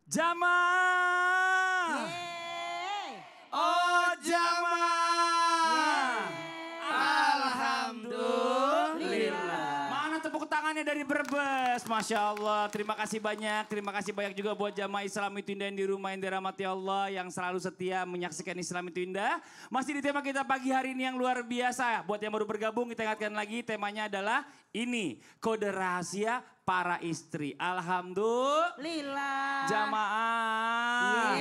Jamaah. Oh jamaah. Alhamdulillah. Mana tepuk tangannya dari Brebes. Masya Allah. Terima kasih banyak. Terima kasih banyak juga buat jamaah Islam itu Indah yang di rumah yang dirahmati Allah. Yang selalu setia menyaksikan Islam itu Indah. Masih di tema kita pagi hari ini yang luar biasa. Buat yang baru bergabung kita ingatkan lagi temanya adalah ini. Kode rahasia para istri. Alhamdulillah. Jamaah.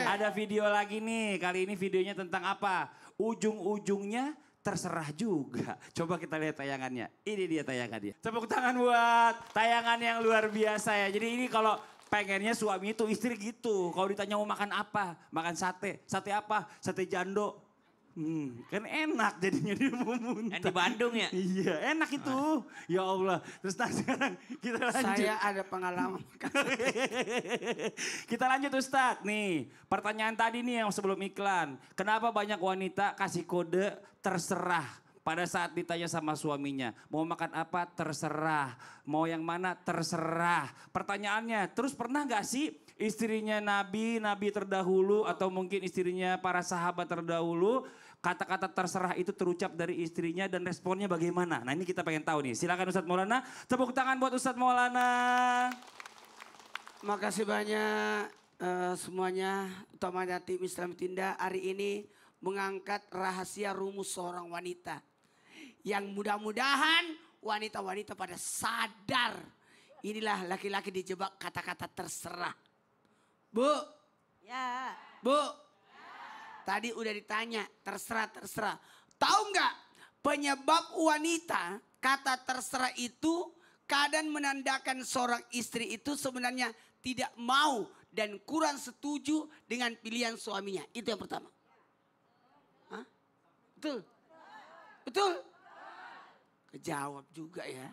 Ada video lagi nih. Kali ini videonya tentang apa? Ujung-ujungnya terserah juga. Coba kita lihat tayangannya. Ini dia tayangannya. Tepuk tangan buat tayangan yang luar biasa ya. Jadi ini kalau pengennya suami itu istri gitu. Kalau ditanya mau makan apa? Makan sate. Sate apa? Sate jando. Kan enak jadinya dia mau muntah. Yang di Bandung ya? Iya enak itu. Ya Allah. Terus sekarang kita lanjut. Saya ada pengalaman. Kita lanjut Ustadz. Nih pertanyaan tadi nih yang sebelum iklan. Kenapa banyak wanita kasih kode terserah pada saat ditanya sama suaminya. Mau makan apa terserah. Mau yang mana terserah. Pertanyaannya terus pernah gak sih istrinya nabi terdahulu atau mungkin istrinya para sahabat terdahulu. Kata-kata terserah itu terucap dari istrinya dan responnya bagaimana? Nah ini kita pengen tahu nih. Silakan Ustadz Maulana. Tepuk tangan buat Ustadz Maulana. Makasih banyak semuanya. Utamanya tim Islam Tinda hari ini mengangkat rahasia rumus seorang wanita. Yang mudah-mudahan wanita-wanita pada sadar. Inilah laki-laki dijebak kata-kata terserah. Bu. Ya. Bu. Tadi udah ditanya terserah. Tahu nggak penyebab wanita kata terserah itu kadang menandakan seorang istri itu sebenarnya tidak mau dan kurang setuju dengan pilihan suaminya. Itu yang pertama. Hah? Betul? Betul? Kejawab juga ya.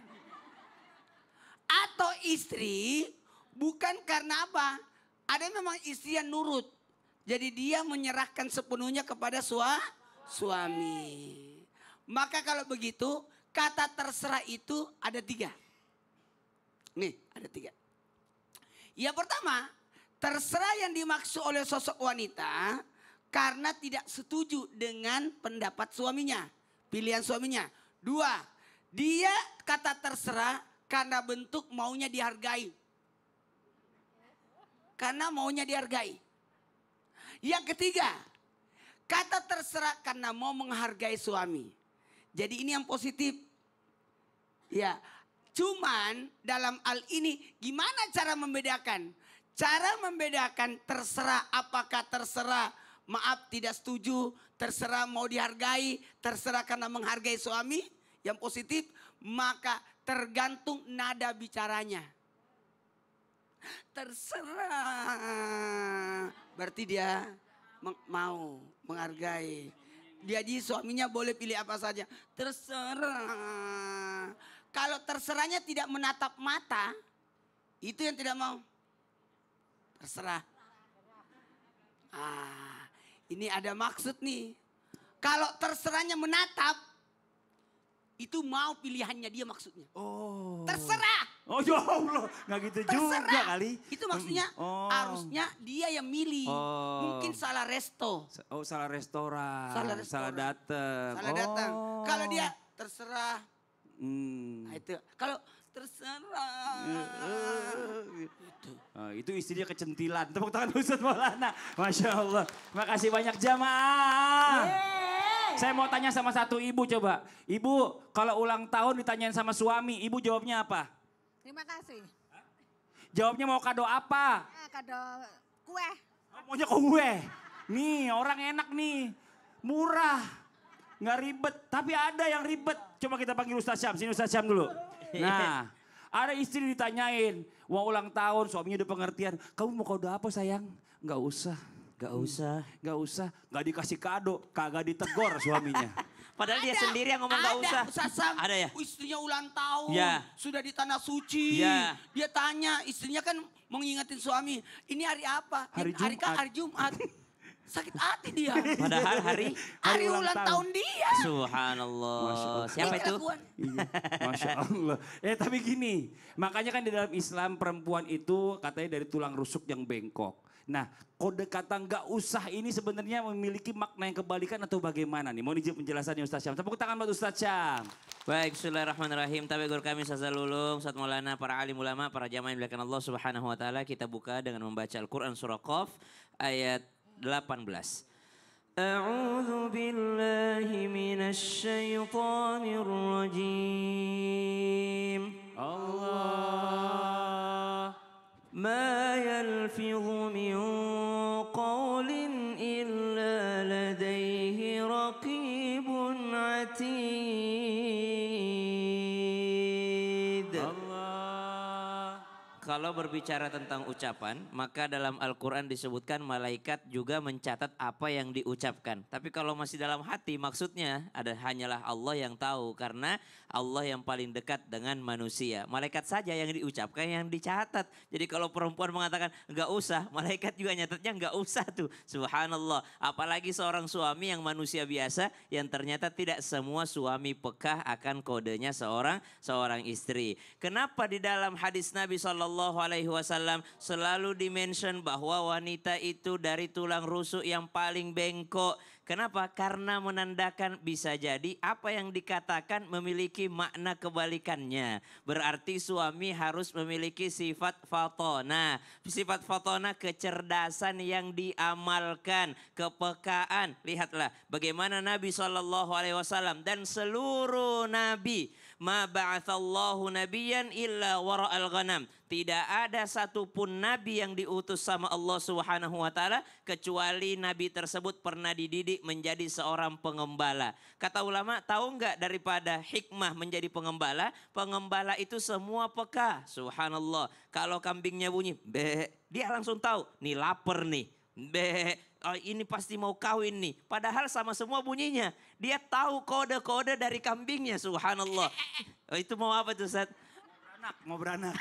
Atau istri bukan karena apa? Ada memang istri yang nurut. Jadi dia menyerahkan sepenuhnya kepada suami. Maka kalau begitu kata terserah itu ada 3. Nih ada 3. Yang pertama terserah yang dimaksud oleh sosok wanita karena tidak setuju dengan pendapat suaminya. Pilihan suaminya. 2. Dia kata terserah karena bentuk maunya dihargai. Karena maunya dihargai. Yang ketiga, kata terserah karena mau menghargai suami. Jadi ini yang positif. Ya, cuman dalam hal ini gimana cara membedakan? Cara membedakan terserah apakah terserah maaf tidak setuju, terserah mau dihargai, terserah karena menghargai suami. Yang positif, maka tergantung nada bicaranya. Terserah. Berarti dia mau menghargai. Jadi suaminya boleh pilih apa saja. Terserah. Kalau terserahnya tidak menatap mata. Itu yang tidak mau. Terserah. Ini ada maksud nih. Kalau terserahnya menatap. Itu mau pilihannya dia maksudnya. Oh. Terserah. Oh ya Allah, nggak gitu Terserah. juga kali. Itu maksudnya harusnya dia yang milih. Mungkin salah resto. Oh salah restoran. Salah datang. Salah datang. Kalau dia terserah. Nah itu. Kalau terserah. Itu istrinya kecentilan. Tepuk tangan Ustadz Maulana. Masya Allah. Makasih banyak jamaah. Saya mau tanya sama satu ibu coba. Ibu kalau ulang tahun ditanyain sama suami, ibu jawabnya apa? Terima kasih. Jawabnya mau kado apa? Kado kue. Oh, maunya kue. Nih orang enak nih. Murah. Nggak ribet. Tapi ada yang ribet. Coba kita panggil Ustaz Syam. Sini Ustaz Syam dulu. Nah ada istri ditanyain. Mau ulang tahun suaminya udah pengertian. Kamu mau kado apa sayang? Nggak usah. Gak usah. Gak dikasih kado. Kagak ditegor suaminya. Padahal dia sendiri yang ngomong gak usah. Ada ya? Istrinya ulang tahun. Ya. Sudah di tanah suci. Ya. Dia tanya istrinya kan mau ngingetin suami. Ini hari apa? Hari Hari Jumat. Jumat. Sakit hati dia. Padahal Hari ulang tahun dia. Subhanallah. Siapa Ini itu? kelakuan. Iya, Masya Allah. Tapi gini, makanya kan di dalam Islam perempuan itu katanya dari tulang rusuk yang bengkok. Nah, kode kata nggak usah ini sebenarnya memiliki makna yang kebalikan atau bagaimana nih? Mau dijawab penjelasannya Ustaz Syam. Tepuk tangan buat Ustaz Syam. Baik, bismillahirrahmanirrahim. Tabi guru kami Ustaz Lulung, Ustaz Maulana, para alim ulama, para jamaah yang dimuliakan Allah Subhanahu wa taala. Kita buka dengan membaca Al-Qur'an surah Qaf ayat 18. A'udzu billahi minasy syaithanir rajim. Allah. ما يلفظ من قول إلا لديه رقيب عتيد. Kalau berbicara tentang ucapan, maka dalam Al-Quran disebutkan malaikat juga mencatat apa yang diucapkan. Tapi kalau masih dalam hati, maksudnya hanyalah Allah yang tahu. Karena Allah yang paling dekat dengan manusia. Malaikat saja yang diucapkan, yang dicatat. Jadi kalau perempuan mengatakan nggak usah, malaikat juga nyatatnya nggak usah tuh. Subhanallah. Apalagi seorang suami yang manusia biasa, yang ternyata tidak semua suami pekah akan kodenya seorang istri. Kenapa di dalam hadis Nabi SAW selalu dimention bahwa wanita itu dari tulang rusuk yang paling bengkok. Kenapa? Karena menandakan bisa jadi apa yang dikatakan memiliki makna kebalikannya. Berarti suami harus memiliki sifat fatona. Sifat fatona kecerdasan yang diamalkan, kepekaan. Lihatlah bagaimana Nabi SAW dan seluruh nabi. Ma ba'athallahu nabiyan illa wara'al ghanam. Tidak ada satupun nabi yang diutus sama Allah Subhanahu wa taala kecuali nabi tersebut pernah dididik menjadi seorang pengembala. Kata ulama, tahu enggak daripada hikmah menjadi pengembala? Pengembala itu semua peka. Subhanallah. Kalau kambingnya bunyi, be, dia langsung tahu, nih lapar nih. Be, oh ini pasti mau kawin nih. Padahal sama semua bunyinya. Dia tahu kode-kode dari kambingnya, subhanallah. Oh, itu mau apa tuh Ustaz? Mau beranak.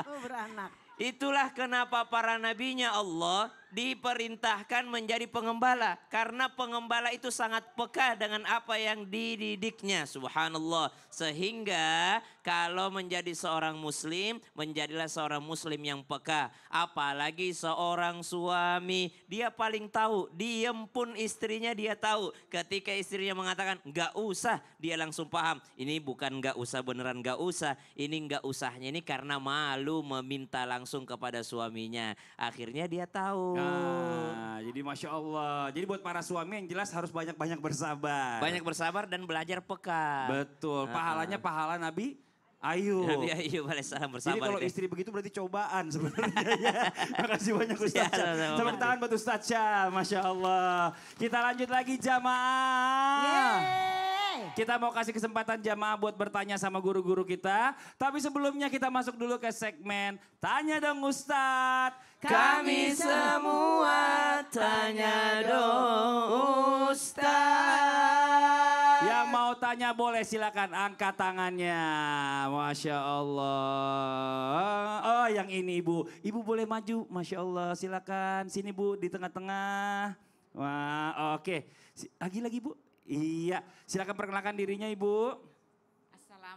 Oh, beranak. Itulah kenapa para nabinya Allah diperintahkan menjadi pengembala. Karena pengembala itu sangat peka dengan apa yang dididiknya. Subhanallah. Sehingga kalau menjadi seorang muslim, menjadilah seorang muslim yang peka. Apalagi seorang suami, dia paling tahu. Diem pun istrinya dia tahu. Ketika istrinya mengatakan gak usah, dia langsung paham. Ini bukan gak usah beneran gak usah. Ini gak usahnya ini karena malu meminta langsung kepada suaminya. Akhirnya dia tahu. Nah, jadi Masya Allah. Jadi buat para suami yang jelas harus banyak-banyak bersabar. Banyak bersabar dan belajar peka. Betul. Pahalanya pahala Nabi Ayub. Nabi Ayub alaihissalam bersabar. Jadi kalau istri begitu berarti cobaan sebenarnya ya. Makasih banyak Ustaz Ya, Syam. Tepuk tangan buat Ustaz Syam. Masya Allah. Kita lanjut lagi jamaah. Yeay. Kita mau kasih kesempatan jamaah buat bertanya sama guru-guru kita. Tapi sebelumnya kita masuk dulu ke segmen Tanya Dong Ustadz. Kami semua tanya dong Ustaz. Yang mau tanya boleh silakan angkat tangannya. Masya Allah. Oh yang ini Ibu. Ibu boleh maju. Masya Allah silakan. Sini Bu di tengah-tengah. Wah oke. Lagi-lagi Bu. Iya silakan perkenalkan dirinya Ibu.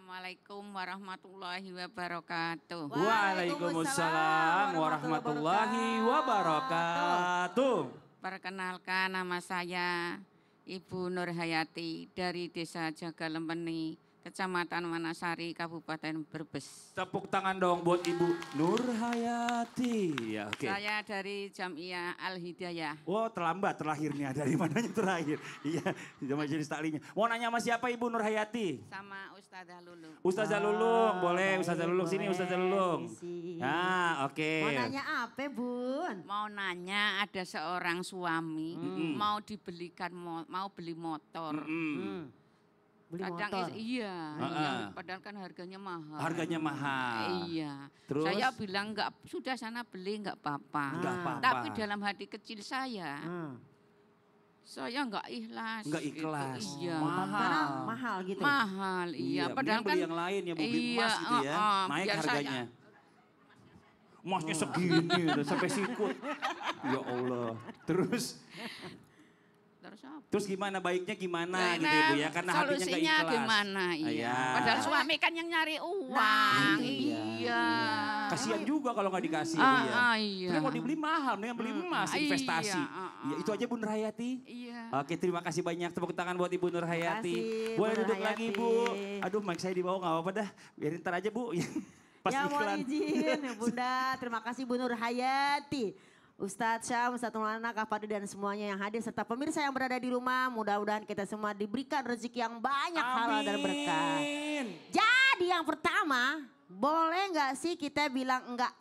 Assalamualaikum warahmatullahi wabarakatuh. Waalaikumsalam warahmatullahi wabarakatuh. Perkenalkan nama saya Ibu Nur Hayati dari Desa Jagalempeni, Kecamatan Wanasari, Kabupaten Brebes. Tepuk tangan dong buat Ibu Nur Hayati. Ya, oke. Saya dari Jamiah Al Hidayah. Wow terlambat terlahirnya. Dari mananya terakhir? Iya, majelis taklimnya. Mau nanya sama siapa Ibu Nur Hayati? Sama Ustazah Lulung. Ustazah Lulung, boleh Ustazah Lulung sini Ustazah Lulung. Permisi. Nah, oke. Mau nanya apa, Bun? Mau nanya ada seorang suami mau dibelikan mau beli motor. Beli Kadang motor. iya, Heeh. padahal kan harganya mahal. Harganya mahal. Iya. Terus? Saya bilang enggak, sudah sana beli enggak apa-apa. Enggak apa-apa. Tapi dalam hati kecil saya Hmm. enggak ikhlas. Enggak gitu. ikhlas. Iya. Karena mahal gitu. Mahal, iya. Padahal Padahal beli kan yang lain ya, mau beli emas gitu ya. Naik biar harganya. Emasnya segini udah sampai sikut. Ya Allah. Terus gimana baiknya gimana Ya, gitu Ibu ya? Karena hatinya nggak solusinya ikhlas. gimana? Iya. Iya. Padahal suami kan yang nyari uang. Nah, iya. Kasihan juga kalau nggak dikasih Ibu ya. Iya. Karena mau dibeli mahal, mendingan beli emas, investasi. Iya, Ya, itu aja Bu Nur Hayati. Iya. Oke, terima kasih banyak. Tepuk tangan buat Ibu Nur Hayati. kasih, Boleh Bu Nur duduk lagi Hayati. Bu. Aduh, mic saya di bawah nggak apa-apa dah. Biarin ntar aja Bu. Pas Ya mohon iklan. izin Bunda, terima kasih Bu Nur Hayati. Ustadz Syam, Ustadz Maulana, Kak Fadli dan semuanya yang hadir serta pemirsa yang berada di rumah. Mudah-mudahan kita semua diberikan rezeki yang banyak halal dan berkah. Jadi yang pertama, boleh nggak sih kita bilang enggak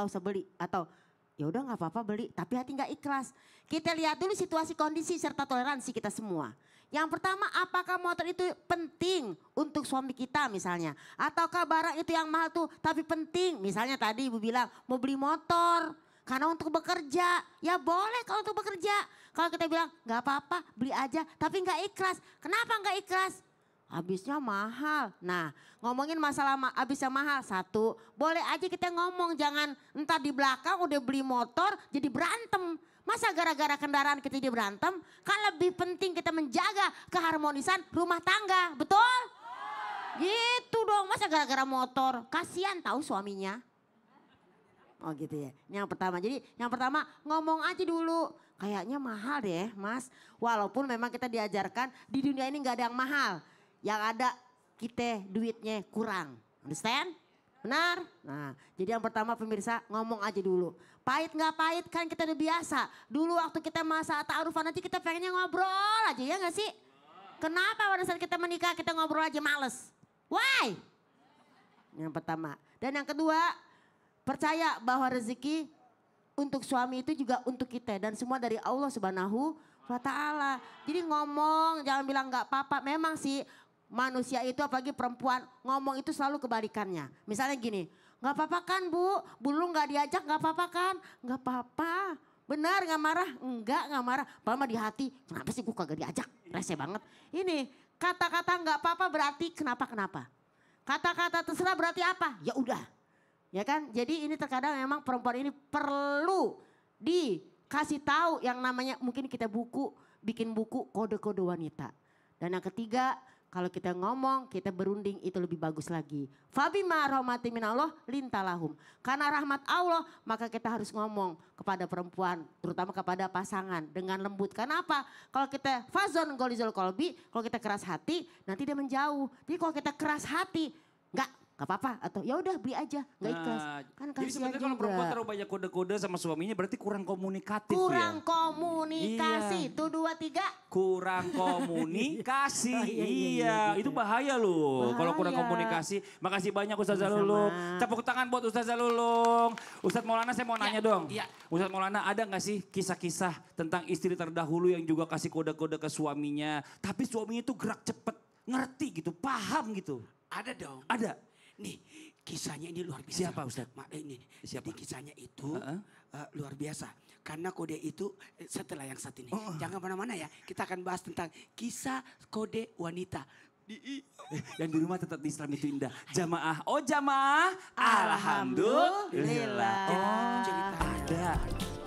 usah beli atau ya udah nggak apa-apa beli tapi hati nggak ikhlas. Kita lihat dulu situasi kondisi serta toleransi kita semua. Yang pertama, apakah motor itu penting untuk suami kita misalnya? Ataukah barang itu yang mahal tuh tapi penting? Misalnya tadi Ibu bilang mau beli motor karena untuk bekerja. Ya boleh kalau untuk bekerja. Kalau kita bilang nggak apa-apa beli aja tapi nggak ikhlas. Kenapa nggak ikhlas? Habisnya mahal. Nah, ngomongin masalah habisnya mahal. Satu, boleh aja kita ngomong. Jangan entar di belakang udah beli motor jadi berantem. Masa gara-gara kendaraan kita jadi berantem? Kan lebih penting kita menjaga keharmonisan rumah tangga. Betul? Gitu dong. Masa gara-gara motor? Kasihan tahu suaminya. Oh gitu ya. Ini yang pertama. Jadi yang pertama ngomong aja dulu. Kayaknya mahal deh Mas. Walaupun memang kita diajarkan di dunia ini gak ada yang mahal. Yang ada kita duitnya kurang. Understand? Benar? Nah jadi yang pertama pemirsa ngomong aja dulu. Pahit gak pahit kan kita udah biasa. Dulu waktu kita masa ta'arufan nanti kita pengennya ngobrol aja ya gak sih? Kenapa pada saat kita menikah kita ngobrol aja males? Why? Yang pertama. Dan yang kedua percaya bahwa rezeki untuk suami itu juga untuk kita. Dan semua dari Allah Subhanahu wa ta'ala. Jadi ngomong jangan bilang gak apa-apa. Memang sih manusia itu apalagi perempuan ngomong itu selalu kebalikannya. Misalnya gini, gak apa-apa kan Bu lu gak diajak gak apa-apa kan? Gak apa-apa, benar gak marah? Enggak gak marah, padahal di hati kenapa sih gue kagak diajak? Rese banget. Ini kata-kata gak apa-apa berarti kenapa-kenapa. Kata-kata terserah berarti apa? Ya udah. Ya kan, jadi ini terkadang memang perempuan ini perlu dikasih tahu yang namanya mungkin kita bikin buku kode-kode wanita. Dan yang ketiga, kalau kita ngomong, kita berunding itu lebih bagus lagi. Fabima rahmati minallah lintalahum. Karena rahmat Allah, maka kita harus ngomong kepada perempuan, terutama kepada pasangan dengan lembut. Karena apa? Kalau kita fazon golizul kolbi, kalau kita keras hati, nanti dia menjauh. Jadi kalau kita keras hati, gak apa-apa atau ya udah beli aja nggak ikhlas kan Jadi kasihan sebenarnya kalau perempuan juga. terlalu banyak kode-kode sama suaminya berarti kurang komunikatif Kurang ya. komunikasi Iya. tuh 2 3 Kurang komunikasi. Oh, iya, iya, gitu. itu bahaya loh kalau kurang Bahaya. komunikasi. Makasih banyak Ustazah Sama-sama. Lulung. Tepuk tangan buat Ustazah Lulung. Ustadz Maulana saya mau nanya dong. iya. Ustadz Maulana ada gak sih kisah-kisah tentang istri terdahulu yang juga kasih kode-kode ke suaminya. Tapi suaminya itu gerak cepet, ngerti gitu, paham gitu. Ada dong. Ada. Nih kisahnya ini luar biasa. Siapa, Ustadz? Ini. Siapa? Jadi kisahnya itu luar biasa. Karena kode itu setelah yang satu ini. Jangan mana-mana ya. Kita akan bahas tentang kisah kode wanita. Yang di rumah tetap di Islam itu indah. Jamaah. Oh jamaah. Alhamdulillah. Alhamdulillah. Oh Ceritanya. ada.